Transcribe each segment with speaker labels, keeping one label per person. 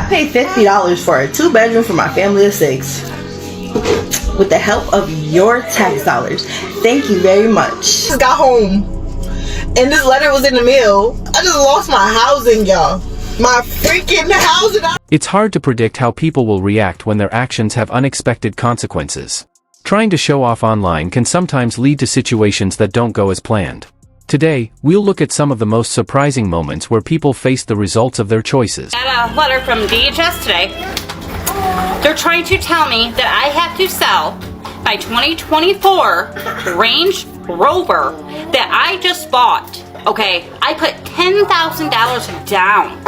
Speaker 1: paid $50 for a 2-bedroom for my family of 6. With the help of your tax dollars. Thank you very much.
Speaker 2: Just got home and this letter was in the mail. I just lost my housing, y'all. My freaking housing.
Speaker 3: It's hard to predict how people will react when their actions have unexpected consequences. Trying to show off online can sometimes lead to situations that don't go as planned. Today, we'll look at some of the most surprising moments where people face the results of their choices.
Speaker 4: I got a letter from DHS today. They're trying to tell me that I have to sell my 2024 Range Rover that I just bought. Okay, I put $10,000 down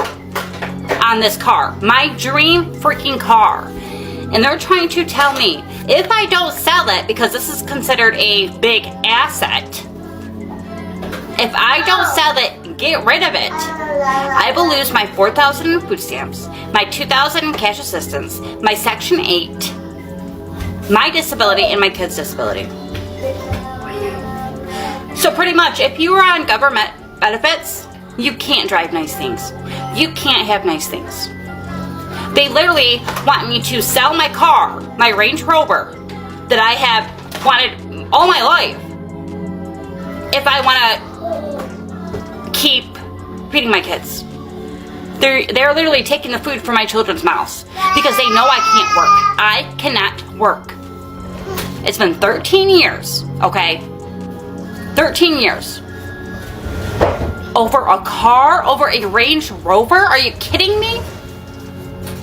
Speaker 4: on this car, my dream freaking car. And they're trying to tell me if I don't sell it, because this is considered a big asset, if I don't sell it, get rid of it, I will lose my $4,000 food stamps, my $2,000 cash assistance, my Section 8, my disability, and my kids' disability. So pretty much, if you are on government benefits, you can't drive nice things. You can't have nice things. They literally want me to sell my car, my Range Rover, that I have wanted all my life, if I want to keep feeding my kids. They're literally taking the food from my children's mouths because they know I can't work. I cannot work. It's been 13 years, okay? 13 years. Over a car? Over a Range Rover? Are you kidding me?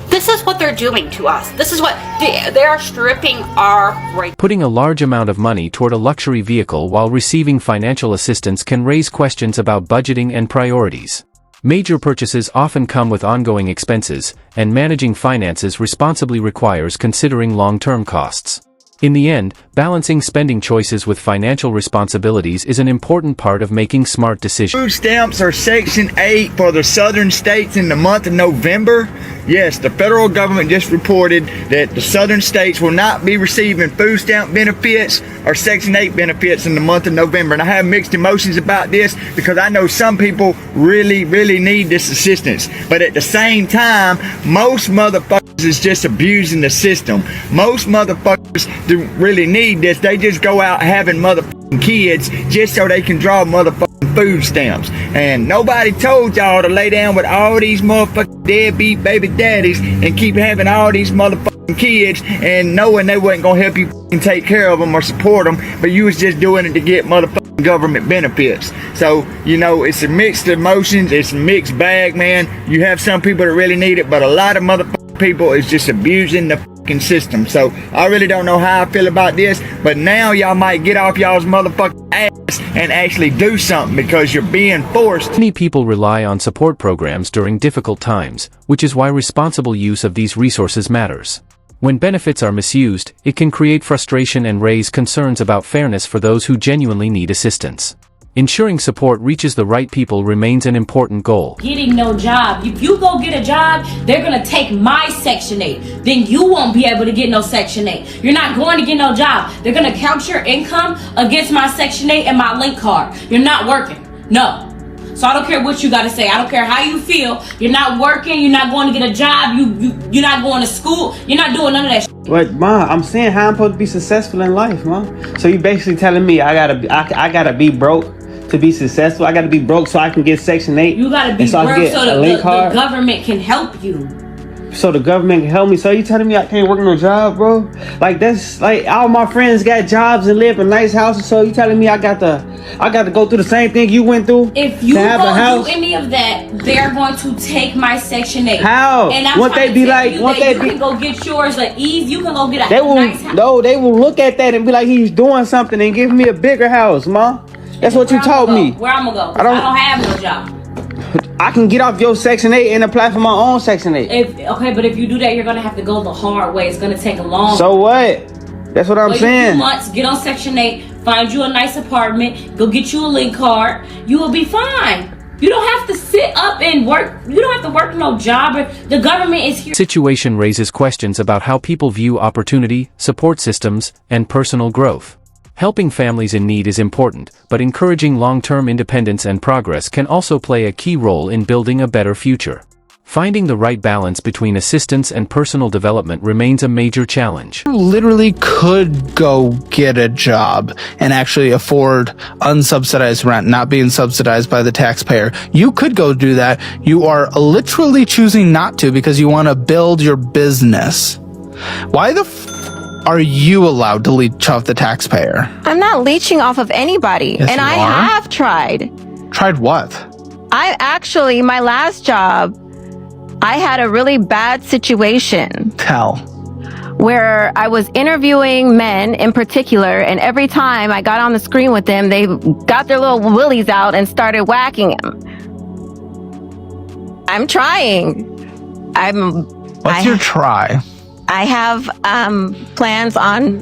Speaker 4: This is what they're doing to us. This is what they are stripping our rights.
Speaker 3: Putting a large amount of money toward a luxury vehicle while receiving financial assistance can raise questions about budgeting and priorities. Major purchases often come with ongoing expenses, and managing finances responsibly requires considering long-term costs. In the end, balancing spending choices with financial responsibilities is an important part of making smart decisions.
Speaker 5: Food stamps are Section 8 for the southern states in the month of November. Yes, the federal government just reported that the southern states will not be receiving food stamp benefits or Section 8 benefits in the month of November. And I have mixed emotions about this because I know some people really need this assistance. But at the same time, most motherfuckers is just abusing the system. Most motherfuckers do really need this. They just go out having motherfucking kids just so they can draw motherfucking food stamps. And nobody told y'all to lay down with all these motherfucking deadbeat baby daddies and keep having all these motherfucking kids and knowing they wasn't gonna help you take care of them or support them, but you was just doing it to get motherfucking government benefits. So, you know, it's a mixed emotions, it's a mixed bag, man. You have some people that really need it, but a lot of motherfucking people is just abusing the fucking system. So I really don't know how I feel about this, but now y'all might get off y'all's motherfucking ass and actually do something because you're being forced.
Speaker 3: Many people rely on support programs during difficult times, which is why responsible use of these resources matters. When benefits are misused, it can create frustration and raise concerns about fairness for those who genuinely need assistance. Ensuring support reaches the right people remains an important goal.
Speaker 6: Getting no job. If you go get a job, they're going to take my Section 8. Then you won't be able to get no Section 8. You're not going to get no job. They're going to count your income against my Section 8 and my link card. You're not working. No. So I don't care what you got to say. I don't care how you feel. You're not working. You're not going to get a job. You're not going to school. You're not doing none of that shit.
Speaker 7: But Ma, I'm saying how I'm supposed to be successful in life, Ma. So you basically telling me I gotta be broke to be successful? I gotta be broke so I can get Section 8?
Speaker 6: You gotta be broke so the government can help you.
Speaker 7: So the government can help me? So you telling me I can't work no job, bro? Like, that's like all my friends got jobs and live in nice houses. So you telling me I got to go through the same thing you went through?
Speaker 6: If you don't do any of that, they're going to take my Section 8.
Speaker 7: How?
Speaker 6: And I'm trying to tell you that you can go get yours at ease. You can go get a nice house.
Speaker 7: No, they will look at that and be like, he's doing something and give me a bigger house, Ma. That's what you told me.
Speaker 6: Where I'm gonna go? I don't have no job.
Speaker 7: I can get off your Section 8 and apply for my own Section 8.
Speaker 6: Okay, but if you do that, you're gonna have to go the hard way. It's gonna take a long.
Speaker 7: So what? That's what I'm saying.
Speaker 6: 2 months, get on Section 8, find you a nice apartment, go get you a link card. You will be fine. You don't have to sit up and work. You don't have to work no job. The government is here.
Speaker 3: Situation raises questions about how people view opportunity, support systems, and personal growth. Helping families in need is important, but encouraging long-term independence and progress can also play a key role in building a better future. Finding the right balance between assistance and personal development remains a major challenge.
Speaker 8: You literally could go get a job and actually afford unsubsidized rent, not being subsidized by the taxpayer. You could go do that. You are literally choosing not to because you want to build your business. Why the are you allowed to leech off the taxpayer?
Speaker 9: I'm not leeching off of anybody.
Speaker 8: Yes,
Speaker 9: and I have tried.
Speaker 8: Tried what?
Speaker 9: My last job, I had a really bad situation.
Speaker 8: Tell.
Speaker 9: Where I was interviewing men in particular, and every time I got on the screen with them, they got their little willies out and started whacking them. I'm trying.
Speaker 8: What's your try?
Speaker 9: I have plans on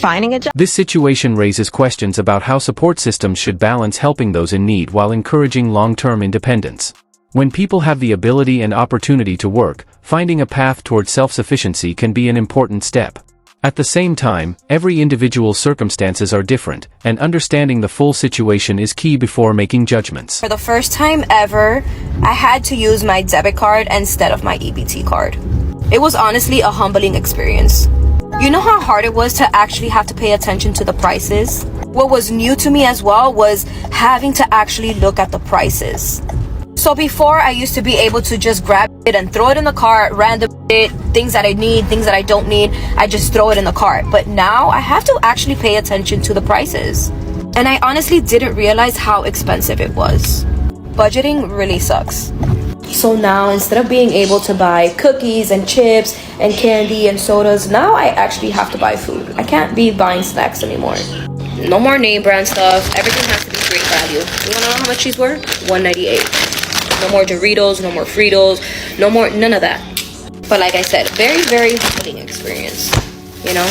Speaker 9: finding a job.
Speaker 3: This situation raises questions about how support systems should balance helping those in need while encouraging long-term independence. When people have the ability and opportunity to work, finding a path toward self-sufficiency can be an important step. At the same time, every individual's circumstances are different, and understanding the full situation is key before making judgments.
Speaker 10: For the first time ever, I had to use my debit card instead of my EBT card. It was honestly a humbling experience. You know how hard it was to actually have to pay attention to the prices? What was new to me as well was having to actually look at the prices. So before, I used to be able to just grab it and throw it in the cart, random it, things that I need, things that I don't need, I just throw it in the cart. But now I have to actually pay attention to the prices. And I honestly didn't realize how expensive it was. Budgeting really sucks. So now, instead of being able to buy cookies and chips and candy and sodas, now I actually have to buy food. I can't be buying snacks anymore. No more name brand stuff. Everything has to be great value. You wanna know how much these were? $1.98. No more Doritos, no more Fritos, no more, none of that. But like I said, very, very humbling experience, you know?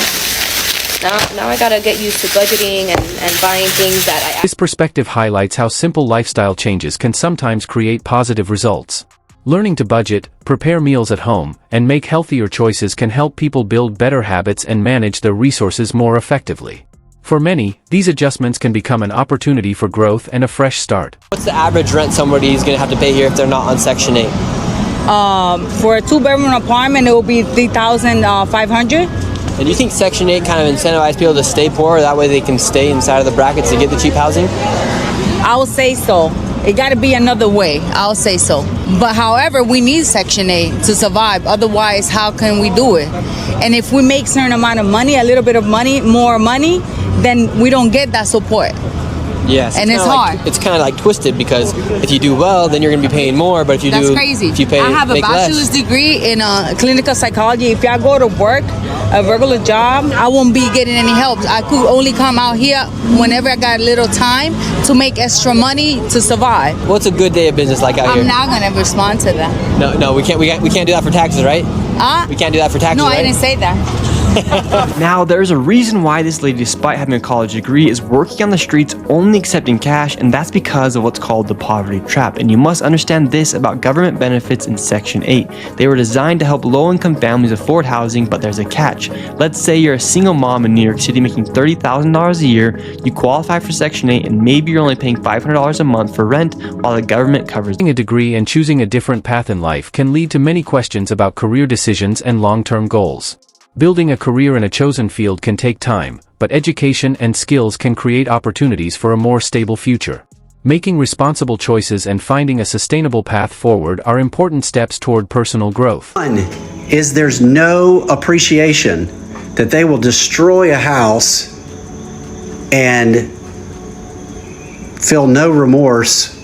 Speaker 10: Now I gotta get used to budgeting and buying things that I...
Speaker 3: This perspective highlights how simple lifestyle changes can sometimes create positive results. Learning to budget, prepare meals at home, and make healthier choices can help people build better habits and manage their resources more effectively. For many, these adjustments can become an opportunity for growth and a fresh start.
Speaker 11: What's the average rent somebody is going to have to pay here if they're not on Section 8?
Speaker 12: For a 2-bedroom apartment, it will be $3,500.
Speaker 11: And do you think Section 8 kind of incentivizes people to stay poor, that way they can stay inside of the brackets to get the cheap housing?
Speaker 12: I would say so. It got to be another way. I'll say so. But however, we need Section 8 to survive. Otherwise, how can we do it? And if we make certain amount of money, a little bit of money, more money, then we don't get that support.
Speaker 11: Yes,
Speaker 12: and it's hard.
Speaker 11: It's kind of like twisted because if you do well, then you're going to be paying more. But if you
Speaker 12: That's crazy.
Speaker 11: If you pay,
Speaker 12: I have a bachelor's degree in clinical psychology. If I go to work, a regular job, I won't be getting any help. I could only come out here whenever I got a little time to make extra money to survive.
Speaker 11: What's a good day of business like out here?
Speaker 12: I'm not going to respond to that.
Speaker 11: No, we can't do that for taxes, right? We can't do that for taxes.
Speaker 12: No,
Speaker 11: right?
Speaker 12: I didn't say that.
Speaker 13: Now, there's a reason why this lady, despite having a college degree, is working on the streets only accepting cash, and that's because of what's called the poverty trap. And you must understand this about government benefits in Section 8. They were designed to help low-income families afford housing, but there's a catch. Let's say you're a single mom in New York City making $30,000 a year, you qualify for Section 8, and maybe you're only paying $500 a month for rent while the government covers
Speaker 3: a degree and choosing a different path in life can lead to many questions about career decisions and long-term goals. Building a career in a chosen field can take time, but education and skills can create opportunities for a more stable future. Making responsible choices and finding a sustainable path forward are important steps toward personal growth.
Speaker 14: One is there's no appreciation that they will destroy a house and feel no remorse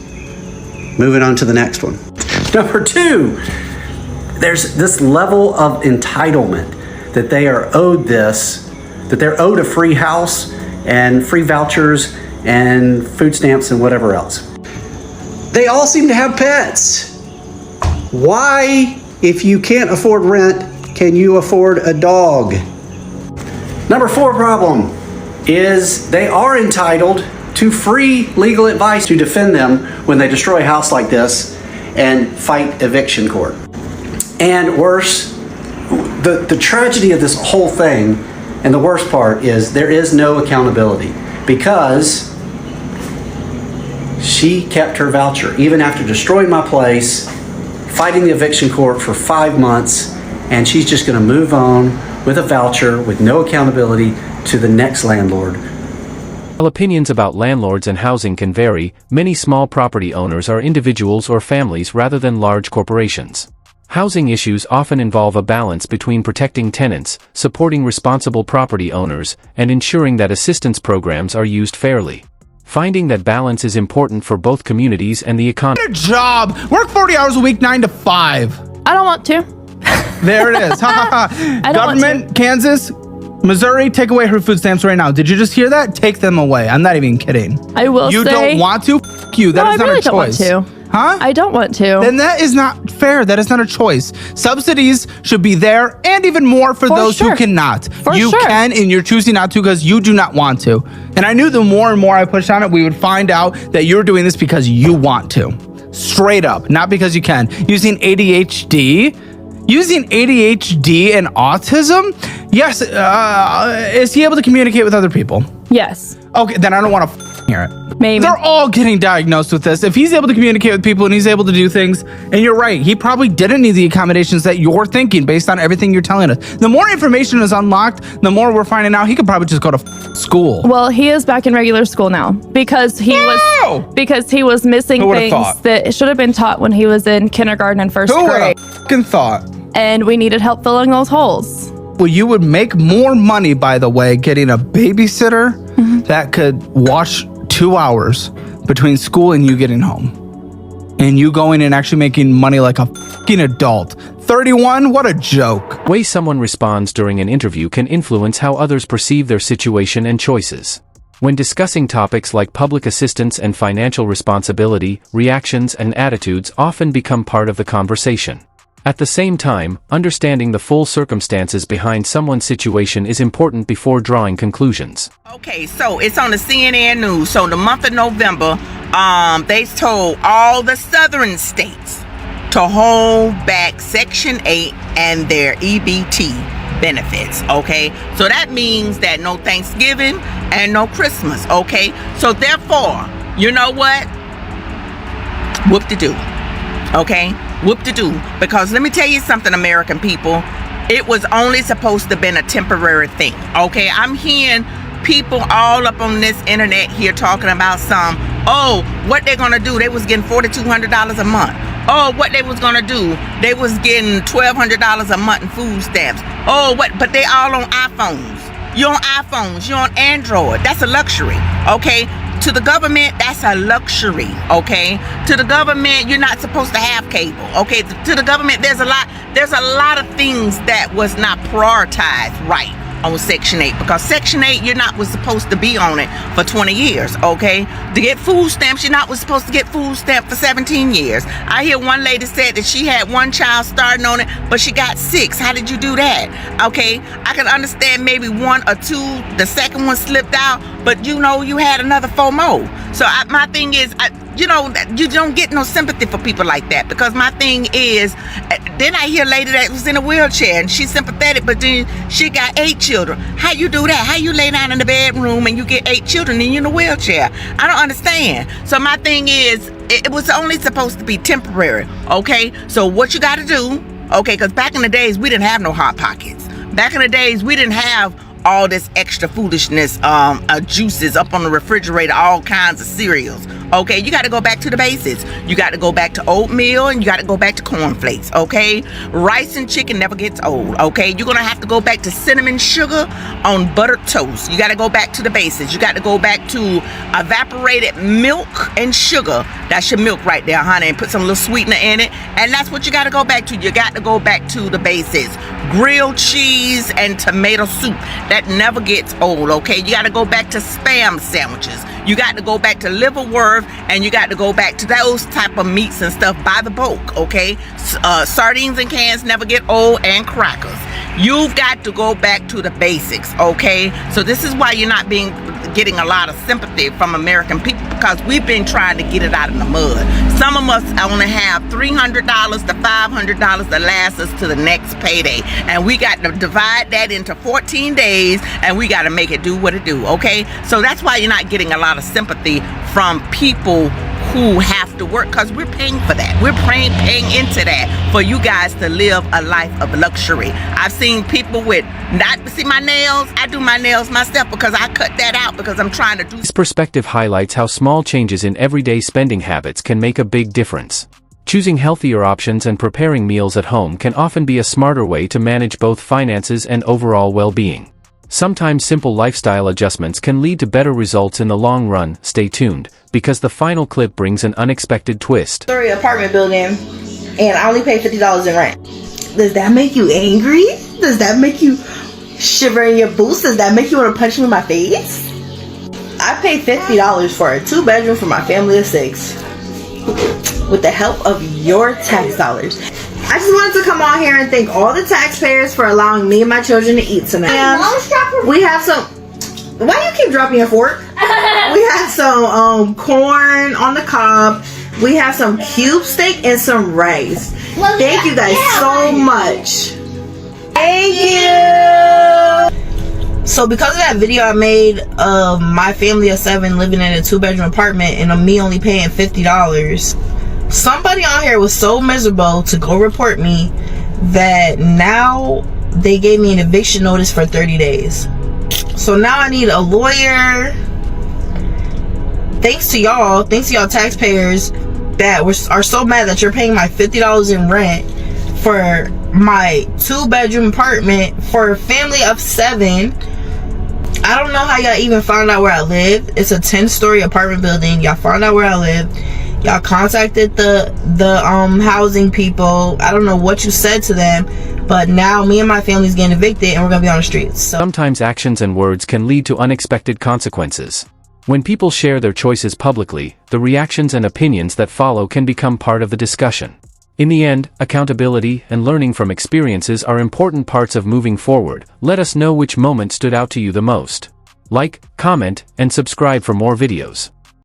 Speaker 14: moving on to the next one. Number two, there's this level of entitlement that they are owed this, that they're owed a free house and free vouchers and food stamps and whatever else. They all seem to have pets. Why, if you can't afford rent, can you afford a dog? Number four problem is they are entitled to free legal advice to defend them when they destroy a house like this and fight eviction court. And worse, the tragedy of this whole thing, and the worst part is there is no accountability because she kept her voucher even after destroying my place, fighting the eviction court for 5 months, and she's just going to move on with a voucher with no accountability to the next landlord.
Speaker 3: While opinions about landlords and housing can vary, many small property owners are individuals or families rather than large corporations. Housing issues often involve a balance between protecting tenants, supporting responsible property owners, and ensuring that assistance programs are used fairly. Finding that balance is important for both communities and the economy.
Speaker 8: Get a job. Work 40 hours a week, 9 to 5.
Speaker 15: I don't want to.
Speaker 8: There it is. Government, Kansas, Missouri, take away her food stamps right now. Did you just hear that? Take them away. I'm not even kidding.
Speaker 15: I will
Speaker 8: You
Speaker 15: say,
Speaker 8: don't want to? F you. That is not
Speaker 15: I really
Speaker 8: a choice.
Speaker 15: Don't want to.
Speaker 8: Huh?
Speaker 15: I don't want to.
Speaker 8: Then that is not fair. That is not a choice. Subsidies should be there, and even more for those who cannot. You can, and you're choosing not to because you do not want to. And I knew the more and more I pushed on it, we would find out that you're doing this because you want to. Straight up, not because you can. Using ADHD and autism? Yes. Is he able to communicate with other people?
Speaker 15: Yes.
Speaker 8: Okay, then I don't want to hear it.
Speaker 15: Maybe.
Speaker 8: They're all getting diagnosed with this. If he's able to communicate with people and he's able to do things, and you're right, he probably didn't need the accommodations that you're thinking based on everything you're telling us. The more information is unlocked, the more we're finding out he could probably just go to school.
Speaker 15: Well, he is back in regular school now because he was missing things that should have been taught when he was in kindergarten and first
Speaker 8: Who
Speaker 15: grade.
Speaker 8: would have fucking thought?
Speaker 15: And we needed help filling those holes.
Speaker 8: Well, you would make more money, by the way, getting a babysitter that could watch 2 hours between school and you getting home. And you going and actually making money like a fucking adult. 31? What a joke.
Speaker 3: The way someone responds during an interview can influence how others perceive their situation and choices. When discussing topics like public assistance and financial responsibility, reactions and attitudes often become part of the conversation. At the same time, understanding the full circumstances behind someone's situation is important before drawing conclusions.
Speaker 2: Okay, so it's on the CNN News. So the month of November, they told all the southern states to hold back Section 8 and their EBT benefits. Okay, so that means that no Thanksgiving and no Christmas. Okay, so therefore, you know what? Whoop-de-doo. Okay, whoop-de-doo. Because let me tell you something, American people. It was only supposed to have been a temporary thing. Okay, I'm hearing people all up on this internet here talking about what they're gonna do. They was getting $4,200 a month. Oh, what they was gonna do? They was getting $1,200 a month in food stamps. But they all on iPhones. You're on iPhones, you're on Android. That's a luxury, okay? To the government, that's a luxury, okay? To the government, you're not supposed to have cable, okay? To the government, there's a lot of things that was not prioritized right on Section 8, because Section 8, was supposed to be on it for 20 years, okay? To get food stamps, was supposed to get food stamp for 17 years. I hear one lady said that she had one child starting on it, but she got 6. How did you do that? Okay, I can understand maybe 1 or 2, the second one slipped out, but you had another 4 more. So my thing is, you don't get no sympathy for people like that, because my thing is, then I hear a lady that was in a wheelchair and she's sympathetic, but then she got 8 children. How you do that? How you lay down in the bedroom and you get 8 children and you're in a wheelchair? I don't understand. So my thing is, it was only supposed to be temporary, okay? So what you got to do, okay, because back in the days, we didn't have no Hot Pockets. Back in the days, we didn't have all this extra foolishness, juices up on the refrigerator, all kinds of cereals. Okay, you got to go back to the basics. You got to go back to oatmeal and you got to go back to cornflakes. Okay, rice and chicken never gets old. Okay, you're gonna have to go back to cinnamon sugar on buttered toast. You got to go back to the basics. You got to go back to evaporated milk and sugar. That's your milk right there, honey, and put some little sweetener in it. And that's what you got to go back to. You got to go back to the basics. Grilled cheese and tomato soup. That never gets old, okay? You got to go back to Spam sandwiches. You got to go back to liverwurst, and you got to go back to those type of meats and stuff by the bulk, okay? Sardines and cans never get old, and crackers. You've got to go back to the basics, okay? So this is why you're not getting a lot of sympathy from American people, because we've been trying to get it out of the mud. Some of us only have $300 to $500 to last us to the next payday, and we got to divide that into 14 days, and we got to make it do what it do, okay? So that's why you're not getting a lot of sympathy from people who have to work, because we're paying for that. We're paying into that for you guys to live a life of luxury. I've seen people with see my nails. I do my nails myself because I cut that out because I'm trying to do.
Speaker 3: This perspective highlights how small changes in everyday spending habits can make a big difference. Choosing healthier options and preparing meals at home can often be a smarter way to manage both finances and overall well-being. Sometimes simple lifestyle adjustments can lead to better results in the long run. Stay tuned, because the final clip brings an unexpected twist.
Speaker 1: Story apartment building, and I only pay $50 in rent. Does that make you angry? Does that make you shiver in your boots? Does that make you want to punch me in my face? I paid $50 for a 2-bedroom for my family of 6. With the help of your tax dollars. I just wanted to come on here and thank all the taxpayers for allowing me and my children to eat tonight. We have some. Why you keep dropping your fork? We have some corn on the cob. We have some cube steak and some rice. Thank you guys so much. Thank you. So because of that video I made of my family of 7 living in a 2-bedroom apartment and me only paying $50. Somebody on here was so miserable to go report me that now they gave me an eviction notice for 30 days. So now I need a lawyer. Thanks to y'all taxpayers that are so mad that you're paying my $50 in rent for my 2-bedroom apartment for a family of 7. I don't know how y'all even found out where I live. It's a 10-story apartment building. Y'all found out where I live. Y'all contacted the housing people. I don't know what you said to them, but now me and my family's getting evicted and we're gonna be on the streets. So
Speaker 3: sometimes actions and words can lead to unexpected consequences. When people share their choices publicly, the reactions and opinions that follow can become part of the discussion. In the end, accountability and learning from experiences are important parts of moving forward. Let us know which moment stood out to you the most. Like, comment, and subscribe for more videos.